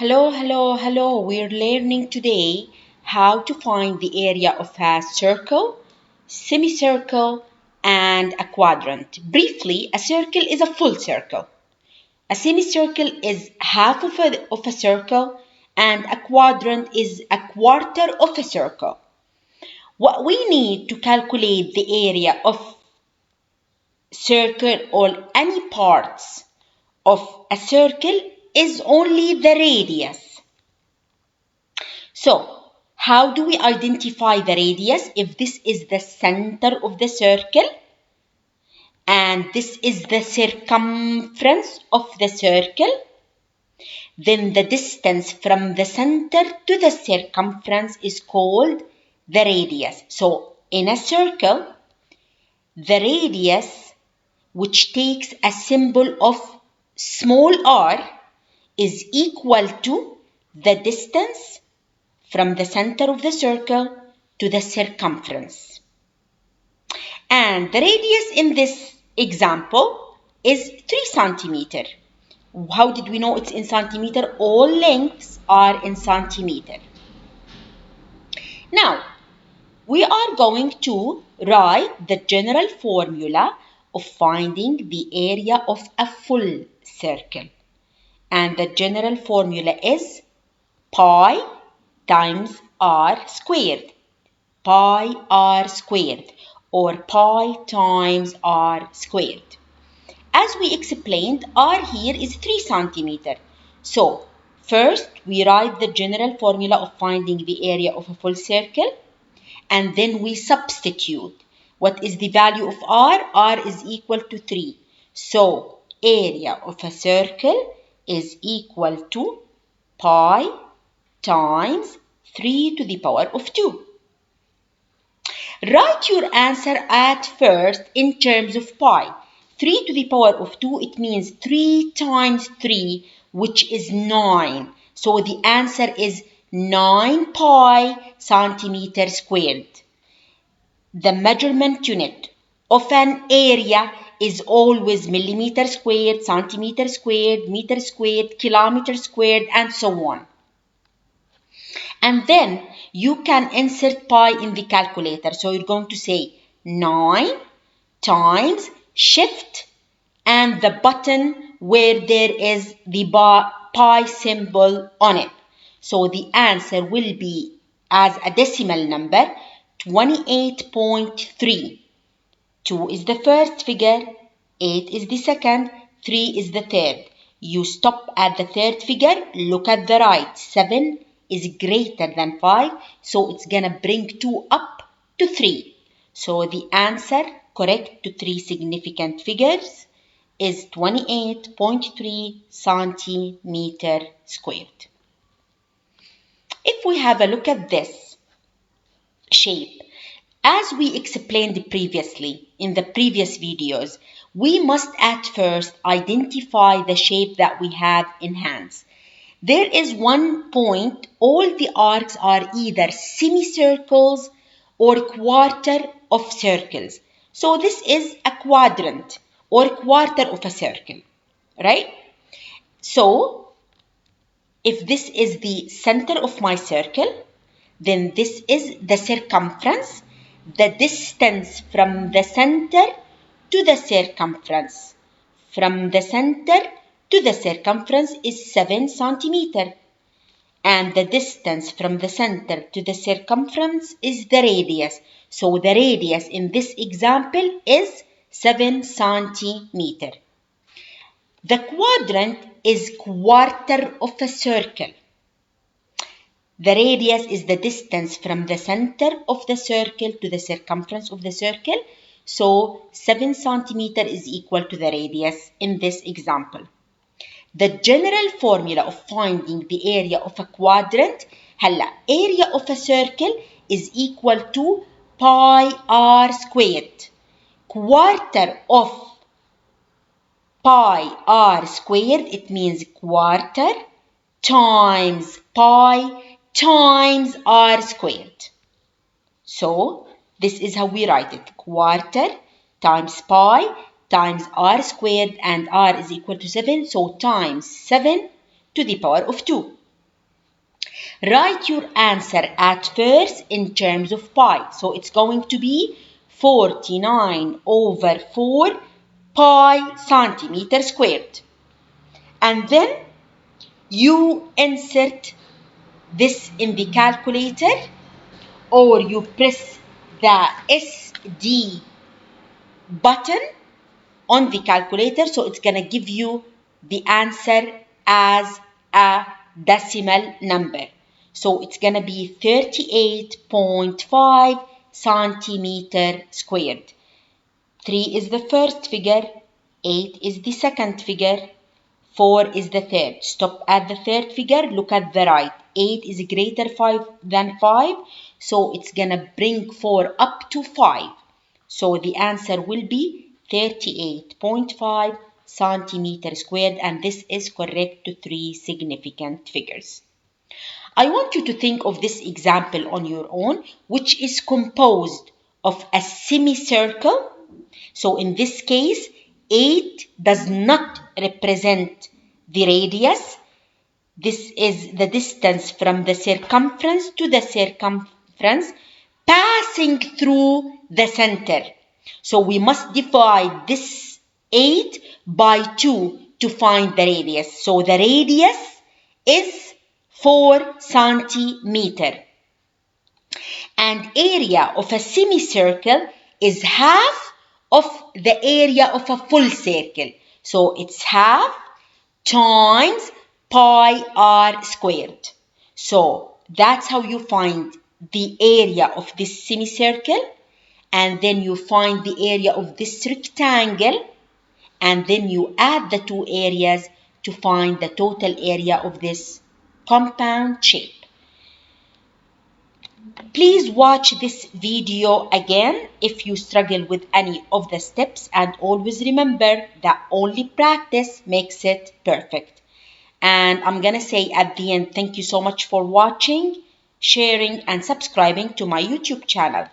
Hello. We're learning today how to find the area of a circle, semicircle, and a quadrant. Briefly, a circle is a full circle. A semicircle is half of a circle, and a quadrant is a quarter of a circle. What we need to calculate the area of circle or any parts of a circle is only the radius. So, how do we identify the radius? If this is the center of the circle and this is the circumference of the circle, then the distance from the center to the circumference is called the radius. So, in a circle, the radius, which takes a symbol of small r, is equal to the distance from the center of the circle to the circumference. And the radius in this example is 3 centimeter. How did we know it's in centimeter? All lengths are in centimeter. Now, we are going to write the general formula of finding the area of a full circle. And the general formula is pi times r squared. Pi r squared or pi times r squared. As we explained, r here is 3 centimeter. So, first we write the general formula of finding the area of a full circle, and then we substitute. What is the value of r? R is equal to 3. So, area of a circle is equal to pi times 3 to the power of 2. Write your answer at first in terms of pi. 3 to the power of 2, it means 3 times 3, which is 9. So the answer is 9 pi centimeter squared. The measurement unit of an area is always millimeter squared, centimeter squared, meter squared, kilometer squared, and so on. And then you can insert pi in the calculator. So you're going to say 9 times shift and the button where there is the pi symbol on it. So the answer will be, as a decimal number, 28.3. 2 is the first figure, 8 is the second, 3 is the third. You stop at the third figure, look at the right. 7 is greater than 5, so it's gonna bring 2 up to 3. So the answer correct to 3 significant figures is 28.3 centimeter squared. If we have a look at this shape, as we explained previously in the previous videos, we must at first identify the shape that we have in hands. There is one point, all the arcs are either semicircles or quarter of circles. So this is a quadrant or quarter of a circle, right? So if this is the center of my circle, then this is the circumference, the distance from the center to the circumference. From the center to the circumference is 7 centimeter. And the distance from the center to the circumference is the radius. So the radius in this example is 7 centimeter. The quadrant is quarter of a circle. The radius is the distance from the center of the circle to the circumference of the circle. So 7 centimeter is equal to the radius in this example. The general formula of finding the area of a quadrant, area of a circle is equal to pi r squared. Quarter of pi r squared, it means quarter times pi times r squared. So this is how we write it. Quarter times pi times r squared, and r is equal to 7. So times 7 to the power of 2. Write your answer at first in terms of pi. So it's going to be 49/4 pi centimeter squared. And then you insert this in the calculator, or you press the SD button on the calculator, so it's going to give you the answer as a decimal number. So it's going to be 38.5 centimeter squared. 3 is the first figure, 8 is the second figure, 4 is the third. Stop at the third figure, look at the right. 8 is greater than 5, so it's going to bring 4 up to 5. So the answer will be 38.5 centimeter squared, and this is correct to 3 significant figures. I want you to think of this example on your own, which is composed of a semicircle. So in this case, 8 does not represent the radius. This is the distance from the circumference to the circumference passing through the center. So we must divide this 8 by 2 to find the radius. So the radius is 4 centimeter. And area of a semicircle is half of the area of a full circle. So it's half times pi r squared. So that's how you find the area of this semicircle, and then you find the area of this rectangle, and then you add the two areas to find the total area of this compound shape. Please watch this video again if you struggle with any of the steps, and always remember that only practice makes it perfect. And I'm gonna say at the end, thank you so much for watching, sharing, and subscribing to my YouTube channel.